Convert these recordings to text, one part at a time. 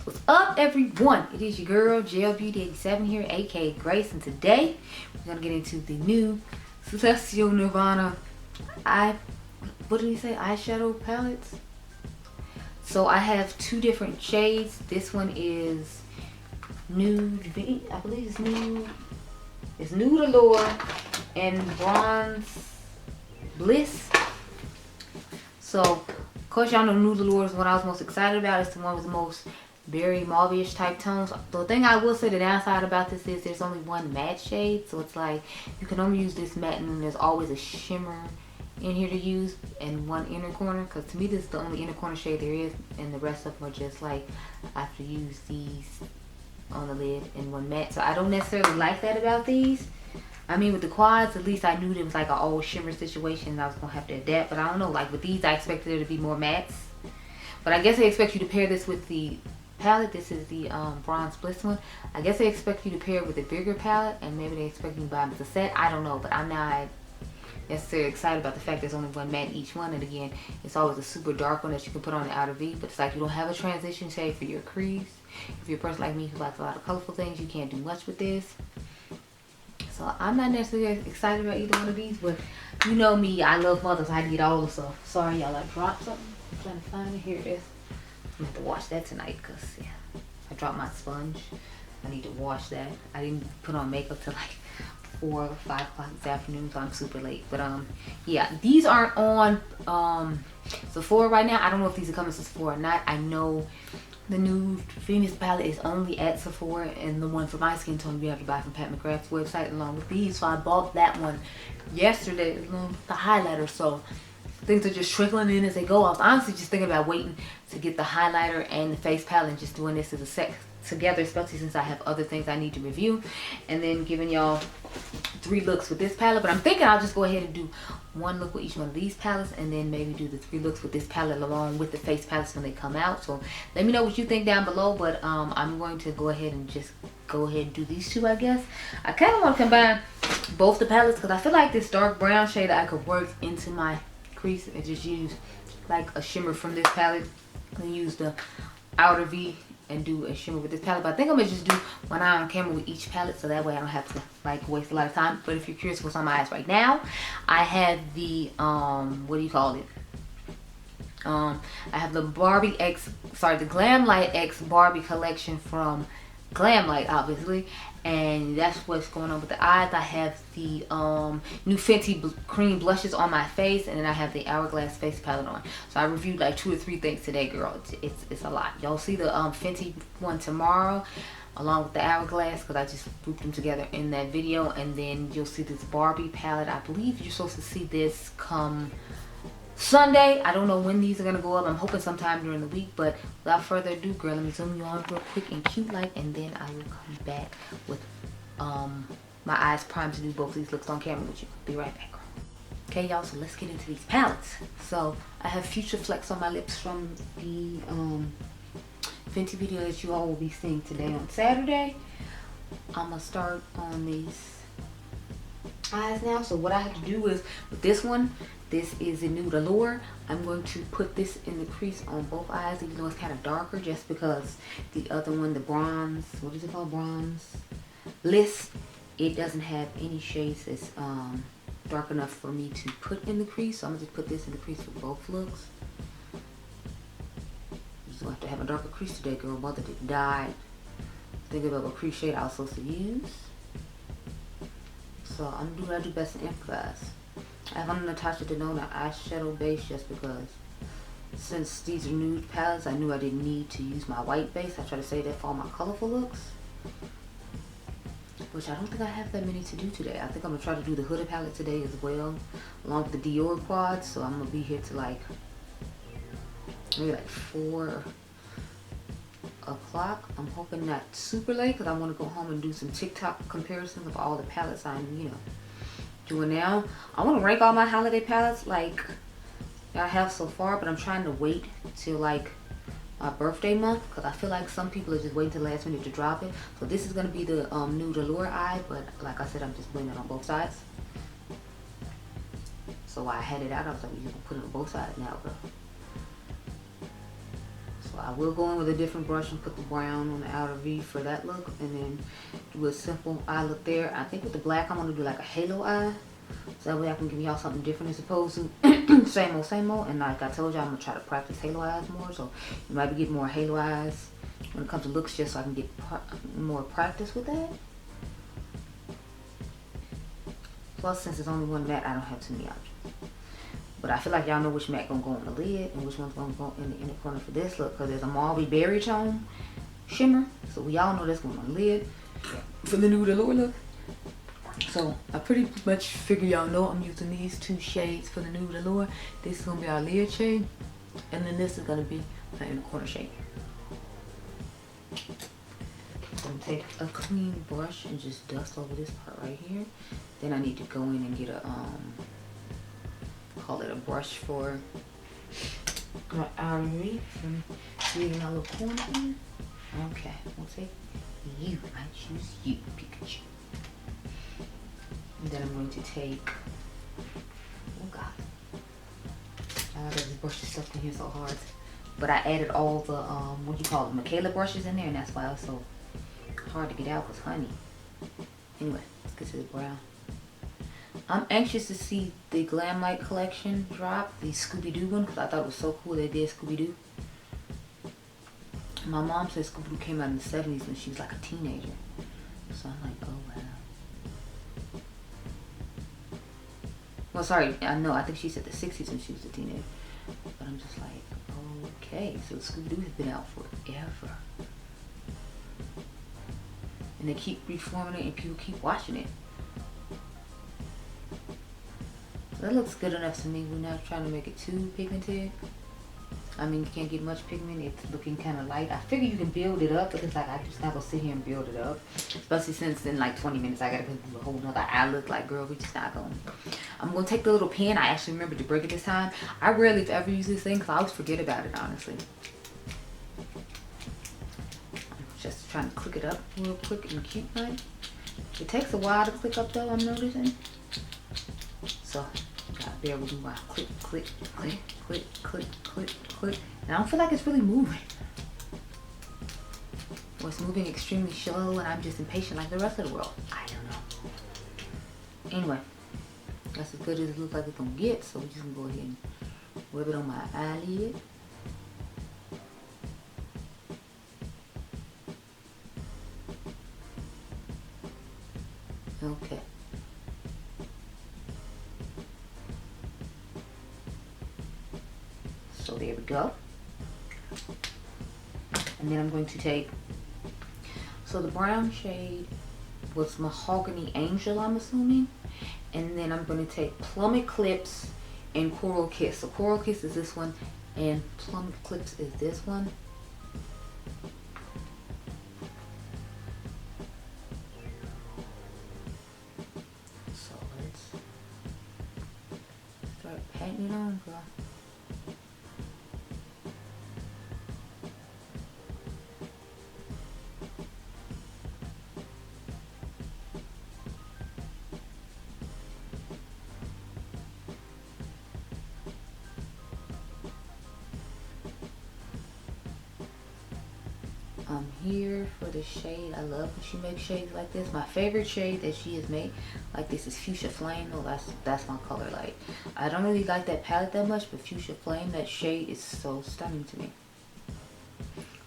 What's up, everyone? It is your girl Gel Beauty 87 here, aka Grace, and today we're gonna get into the new Celestial Nirvana what did he say? Eyeshadow palettes. So I have two different shades. This one is nude, I believe it's nude. It's Nude Allure and Bronze Bliss. So of course y'all know Nude Allure is what I was most excited about. It's the one with the most very mauve-ish type tones. The thing I will say, the downside about this is there's only one matte shade, so it's like you can only use this matte, and there's always a shimmer in here to use and one inner corner, because to me this is the only inner corner shade there is, and the rest of them are just like I have to use these on the lid and one matte. So I don't necessarily like that about these. I mean, with the quads, at least I knew it was like an all shimmer situation and I was gonna have to adapt, but I don't know, like with these I expected there to be more mattes. But I guess they expect you to pair this with the palette. This is the Bronze Bliss one. I guess they expect you to pair it with a bigger palette, and maybe they expect you to buy them as a set. I don't know, but I'm not necessarily excited about the fact there's only one matte in each one. And again, it's always a super dark one that you can put on the outer V, but it's like you don't have a transition shade for your crease. If you're a person like me who likes a lot of colorful things, you can't do much with this. So I'm not necessarily excited about either one of these, but you know me, I love mothers. I need all the stuff. Sorry y'all, I dropped something. I'm trying to find it. Here it is. I'm gonna have to wash that tonight because yeah, I dropped my sponge. I need to wash that. I didn't put on makeup till like 4 or 5 o'clock this afternoon, so I'm super late. But yeah, these aren't on Sephora right now. I don't know if these are coming to Sephora or not. I know the new Venus palette is only at Sephora, and the one for my skin tone you have to buy from Pat McGrath's website along with these. So I bought that one yesterday along with the highlighter. So things are just trickling in as they go. I was honestly just thinking about waiting to get the highlighter and the face palette and just doing this as a set together, especially since I have other things I need to review, and then giving y'all 3 looks with this palette. But I'm thinking I'll just go ahead and do 1 look with each one of these palettes, and then maybe do the 3 looks with this palette along with the face palettes when they come out. So let me know what you think down below, but I'm going to go ahead and just do these 2, I guess. I kind of want to combine both the palettes because I feel like this dark brown shade I could work into my crease and just use like a shimmer from this palette and use the outer V and do a shimmer with this palette. But I think I'm gonna just do one eye on camera with each palette, so that way I don't have to like waste a lot of time. But if you're curious what's on my eyes right now, I have the what do you call it, I have the the Glam Light X Barbie collection from Glam Light, obviously, and that's what's going on with the eyes. I have the new Fenty cream blushes on my face, and then I have the Hourglass face palette on. So I reviewed like 2 or 3 things today, girl. It's a lot. Y'all see the Fenty one tomorrow along with the Hourglass, because I just grouped them together in that video. And then you'll see this Barbie palette. I believe you're supposed to see this come Sunday. I don't know when these are gonna go up. I'm hoping sometime during the week. But without further ado, girl, let me zoom you on real quick and cute like, and then I will come back with my eyes primed to do both these looks on camera with you. Be right back, girl. Okay, y'all, so let's get into these palettes. So I have Future Flex on my lips from the Fenty video that you all will be seeing today on Saturday. I'm gonna start on these eyes now. So what I have to do is, with this one, this is a Nude Allure. I'm going to put this in the crease on both eyes, even though it's kind of darker, just because the other one, the Bronze, what is it called, Bronze Bliss, it doesn't have any shades that's dark enough for me to put in the crease. So I'm gonna just put this in the crease for both looks. You just have to have a darker crease today, girl. Mother did die thinking about what crease shade I was supposed to use. So I'm gonna do what I do best and improvise. I have on the Natasha Denona eyeshadow base just because since these are nude palettes, I knew I didn't need to use my white base. I try to save that for all my colorful looks, which I don't think I have that many to do today. I think I'm gonna try to do the Huda palette today as well, along with the Dior quads. So I'm gonna be here to like maybe like 4 o'clock. I'm hoping not super late because I want to go home and do some TikTok comparisons of all the palettes I'm, you know, doing now. I want to rank all my holiday palettes like I have so far, but I'm trying to wait till like my birthday month because I feel like some people are just waiting till the last minute to drop it. So this is going to be the Nude Allure eye, but like I said, I'm just putting it on both sides. So while I had it out, I was like, you're going to put it on both sides now, girl. So I will go in with a different brush and put the brown on the outer V for that look, and then do a simple eye look there. I think with the black I'm gonna do like a halo eye, so that way I can give y'all something different as opposed to same old. And like I told y'all, I'm gonna try to practice halo eyes more, so you might be getting more halo eyes when it comes to looks, just so I can get more practice with that. Plus, since it's only one matte, I don't have too many options. But I feel like y'all know which matte gonna go on the lid and which one's gonna go in the inner corner for this look, because there's a mauve berry tone shimmer, so we all know that's going on the lid for the nude allure look. So I pretty much figure y'all know I'm using these two shades for the nude allure. This is gonna be our lid shade, and then this is gonna be my inner corner shade. I'm gonna take a clean brush and just dust over this part right here. Then I need to go in and get a call it a brush for my outer V from getting a little corner in. Okay, we'll take you. I choose you, Pikachu. And then I'm going to take, oh god, I got this brush stuck in here so hard. But I added all the what do you call it, Michaela brushes in there, and that's why it was so hard to get out, because honey. Anyway, let's get to the brown. I'm anxious to see the Glam Light collection drop, the Scooby-Doo one, because I thought it was so cool they did Scooby-Doo. My mom said Scooby-Doo came out in the 70s when she was like a teenager. So I'm like, oh wow. Well, sorry, I know, I think she said the 60s when she was a teenager. But I'm just like, okay, so Scooby-Doo has been out forever. And they keep reforming it and people keep watching it. So that looks good enough to me. We're not trying to make it too pigmented. I mean, you can't get much pigment. It's looking kind of light. I figure you can build it up, but it's like I just not gonna sit here and build it up. Especially since in like 20 minutes I gotta do a whole nother eye look. Like, girl, we just not going. I'm gonna take the little pen. I actually remembered to break it this time. I rarely if ever use this thing because I always forget about it, honestly. Just trying to click it up real quick and cute like. It takes a while to click up though, I'm noticing. So gotta bear with me while I click, click, click, click, click, click, click. And I don't feel like it's really moving. Or it's moving extremely slow and I'm just impatient like the rest of the world. I don't know. Anyway, that's as good as it looks like it's gonna get, so we're just gonna go ahead and rub it on my eyelid. Okay. So there we go. And then I'm going to take, so the brown shade was Mahogany Angel, I'm assuming. And then I'm going to take Plum Eclipse and Coral Kiss. So Coral Kiss is this one and Plum Eclipse is this one. Patting it on, girl. I'm here for the shade. I love when she makes shades like this. My favorite shade that she has made like this is Fuchsia Flame. Oh, that's my color. Like, I don't really like that palette that much, but Fuchsia Flame, that shade is so stunning to me.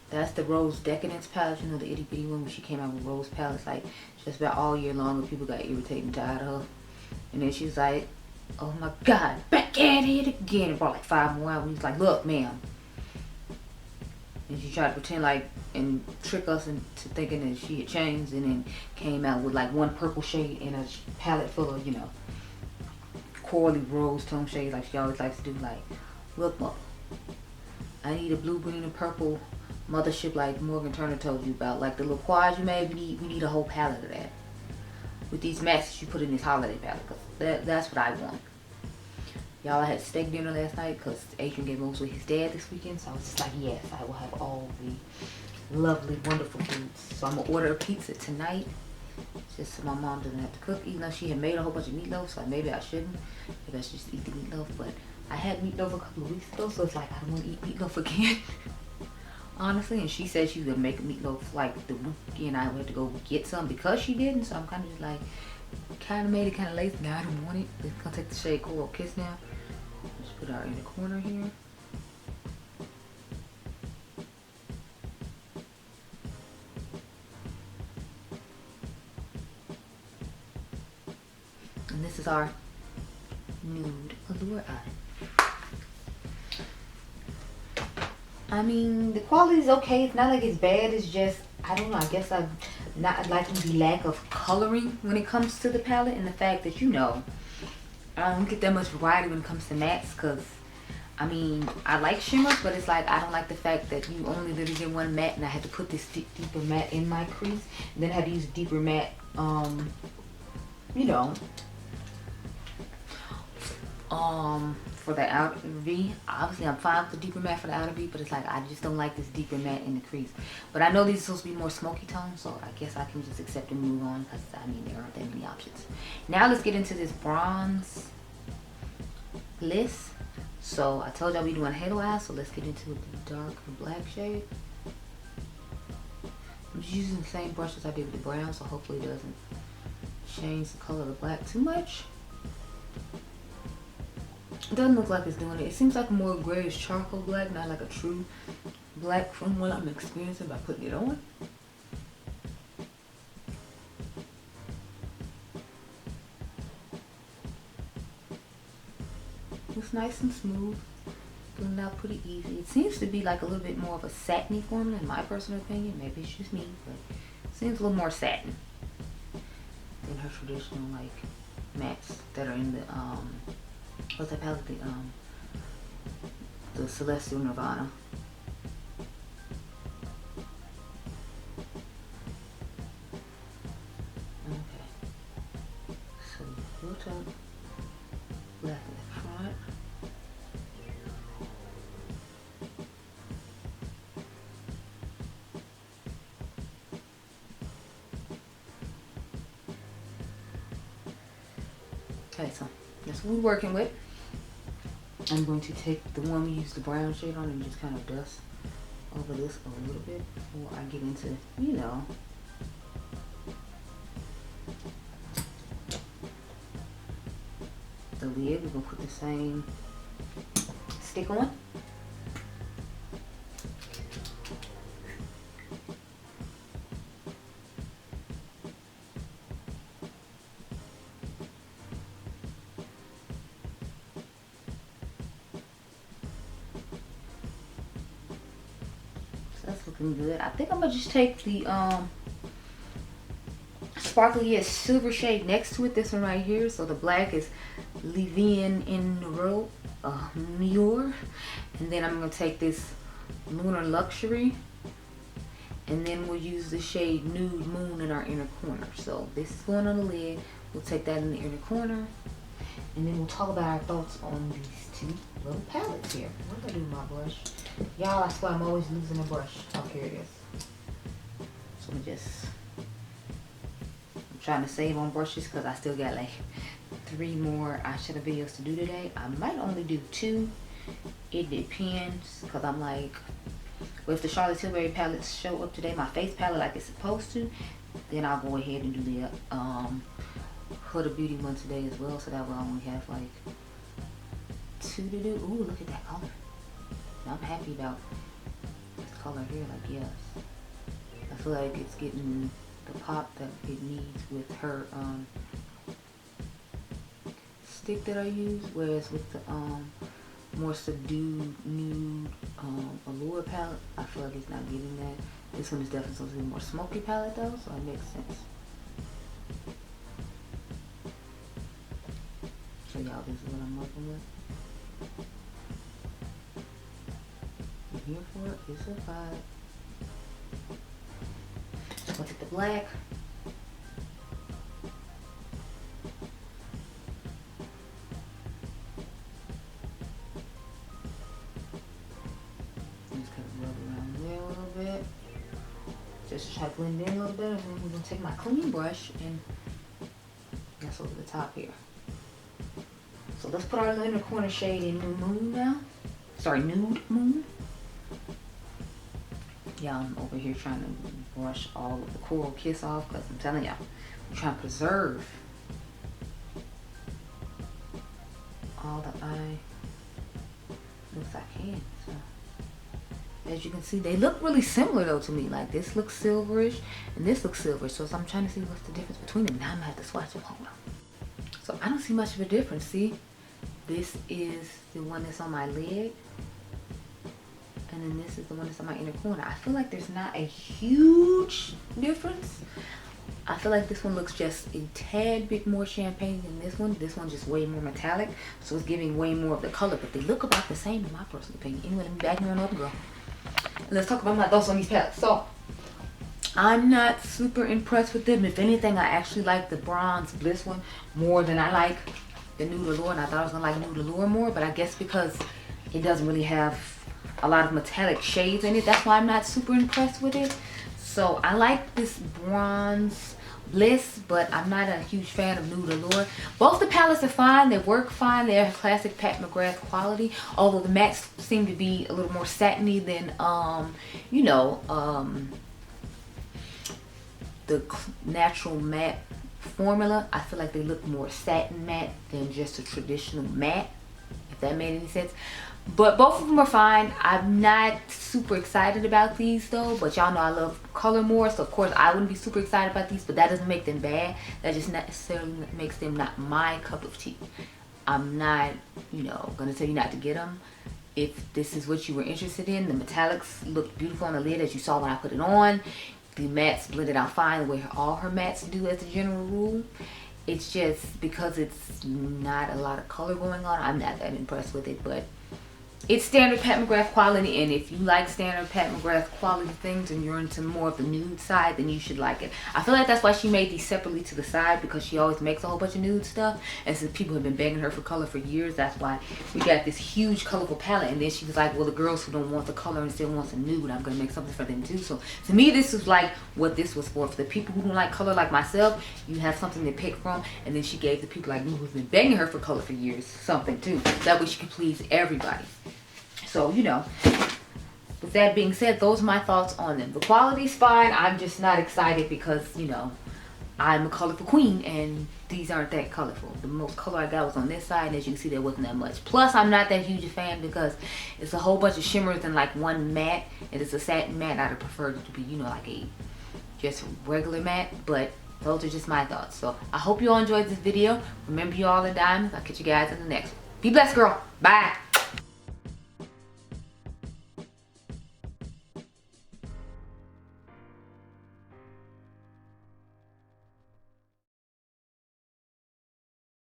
That's the Rose Decadence palette, you know, the itty bitty one when she came out with Rose palettes like just about all year long and people got irritated and tired of her. And then she's like, oh my god, back at it again, and brought like 5 more out and he's like, look ma'am. And she tried to pretend like and trick us into thinking that she had changed, and then came out with like one purple shade in a palette full of, you know, corally rose tone shades like she always likes to do. Like, look, I need a blue, green, and purple mothership like Morgan Turner told you about. Like the little quads you made, we need a whole palette of that. With these mattes you put in this holiday palette, because that's what I want. Y'all, I had steak dinner last night because Adrian gave over with his dad this weekend. So I was just like, yes, I will have all the lovely, wonderful foods. So I'm going to order a pizza tonight. Just so my mom doesn't have to cook. Even though she had made a whole bunch of meatloaf. So maybe I shouldn't. Maybe I should just eat the meatloaf. But I had meatloaf a couple of weeks ago. So it's like, I don't want to eat meatloaf again. honestly, and she said she was gonna make meatloaf like the weekend I went to go get some because she didn't. So I'm kind of just like, kind of made it kind of lazy. Now I don't want it. It's gonna take the shade Coral Kiss now. Just put her in the corner here. And this is our nude allure eye. I mean, the quality is okay. It's not like it's bad. It's just, I don't know. I guess I'm not liking the lack of coloring when it comes to the palette, and the fact that, you know, I don't get that much variety when it comes to mattes. Because, I mean, I like shimmers, but it's like I don't like the fact that you only literally get one matte, and I had to put this deeper matte in my crease, and then I had to use a deeper matte, you know, for the outer V. Obviously I'm fine with the deeper matte for the outer V, but it's like I just don't like this deeper matte in the crease. But I know these are supposed to be more smoky tones, so I guess I can just accept and move on, because I mean there aren't that many options. Now let's get into this bronze bliss. So I told y'all we doing halo eyes, so let's get into the darker black shade. I'm just using the same brush as I did with the brown, so hopefully it doesn't change the color of the black too much. It doesn't look like it's doing it. It seems like a more grayish charcoal black, not like a true black from what I'm experiencing by putting it on. It's nice and smooth. Going out pretty easy. It seems to be like a little bit more of a satiny formula in my personal opinion. Maybe it's just me, but it seems a little more satin than her traditional like mattes that are in the what's that palette? The Celestial Nirvana. Okay. So built up black in the front. Okay, so that's what we're working with. I'm going to take the one we used the brown shade on and just kind of dust over this a little bit before I get into, you know, the lid. We're going to put the same stick on. That's looking good. I think I'm gonna just take the sparkly as silver shade next to it, this one right here. So the black is Levian in Noir, and then I'm gonna take this Lunar Luxury, and then we'll use the shade Nude Moon in our inner corner. So this is going on the lid. We'll take that in the inner corner, and then we'll talk about our thoughts on these two little palettes here. What do I do with my brush? Y'all, I swear I'm always losing a brush. Oh, here it is. So I'm trying to save on brushes because I still got like 3 more eyeshadow videos to do today. I might only do 2. It depends, because I'm like, well, if the Charlotte Tilbury palettes show up today, my face palette like it's supposed to, then I'll go ahead and do the Huda Beauty one today as well, so that way I only have like 2 to do. Ooh, look at that color. I'm happy about this color here, like, yes. I feel like it's getting the pop that it needs with her stick that I use, whereas with the more subdued nude allure palette, I feel like it's not getting that. This one is definitely supposed to be more smoky palette though, so it makes sense. So y'all, this is what I'm working with. Here for it is a 5. Look at the black. Just kind of rub around there a little bit. Just to try to blend in a little bit, and then we're gonna take my clean brush and that's over the top here. So let's put our inner corner shade in Nude Moon now. Sorry, Nude Moon. Y'all, I'm over here trying to brush all of the Coral Kiss off because I'm telling y'all, I'm trying to preserve all the eye looks I can. So as you can see, they look really similar though to me. Like this looks silverish and this looks silverish. So I'm trying to see what's the difference between them. Now I'm gonna have to swatch them. Hold on. So I don't see much of a difference. See, this is the one that's on my lid. And then this is the one that's on my inner corner. I feel like there's not a huge difference. I feel like this one looks just a tad bit more champagne than this one. This one's just way more metallic. So it's giving way more of the color. But they look about the same in my personal opinion. Anyway, let me back me on up, girl. And let's talk about my thoughts on these palettes. So I'm not super impressed with them. If anything, I actually like the Bronze Bliss one more than I like the Nude Allure. And I thought I was going to like Nude Allure more. But I guess because it doesn't really have a lot of metallic shades in it, that's why I'm not super impressed with it. So I like this Bronze Bliss, but I'm not a huge fan of Nude Allure. Both the palettes are fine. They work fine. They're classic Pat McGrath quality, although the mattes seem to be a little more satiny than the natural matte formula. I feel like they look more satin matte than just a traditional matte, if that made any sense. But both of them are fine. I'm not super excited about these though, but y'all know I love color more, so of course I wouldn't be super excited about these, but that doesn't make them bad. That just necessarily makes them not my cup of tea. I'm not, gonna tell you not to get them. If this is what you were interested in, the metallics look beautiful on the lid as you saw when I put it on. The mattes blended out fine the way all her mattes do as a general rule. It's just because it's not a lot of color going on, I'm not that impressed with it, but it's standard Pat McGrath quality, and if you like standard Pat McGrath quality things and you're into more of the nude side, then you should like it. I feel like that's why she made these separately to the side, because she always makes a whole bunch of nude stuff, and since people have been begging her for color for years, that's why we got this huge colorful palette. And then she was like, well, the girls who don't want the color and still want some nude, I'm gonna make something for them too. So to me, this is like what this was for the people who don't like color like myself. You have something to pick from. And then she gave the people like me who've been begging her for color for years something too, that way she can please everybody. So, with that being said, those are my thoughts on them. The quality's fine. I'm just not excited because, I'm a colorful queen and these aren't that colorful. The most color I got was on this side, and as you can see, there wasn't that much. Plus, I'm not that huge a fan because it's a whole bunch of shimmers and like one matte, and it's a satin matte. I'd have preferred it to be, like a just regular matte, but those are just my thoughts. So, I hope you all enjoyed this video. Remember, you all are diamonds. I'll catch you guys in the next one. Be blessed, girl. Bye.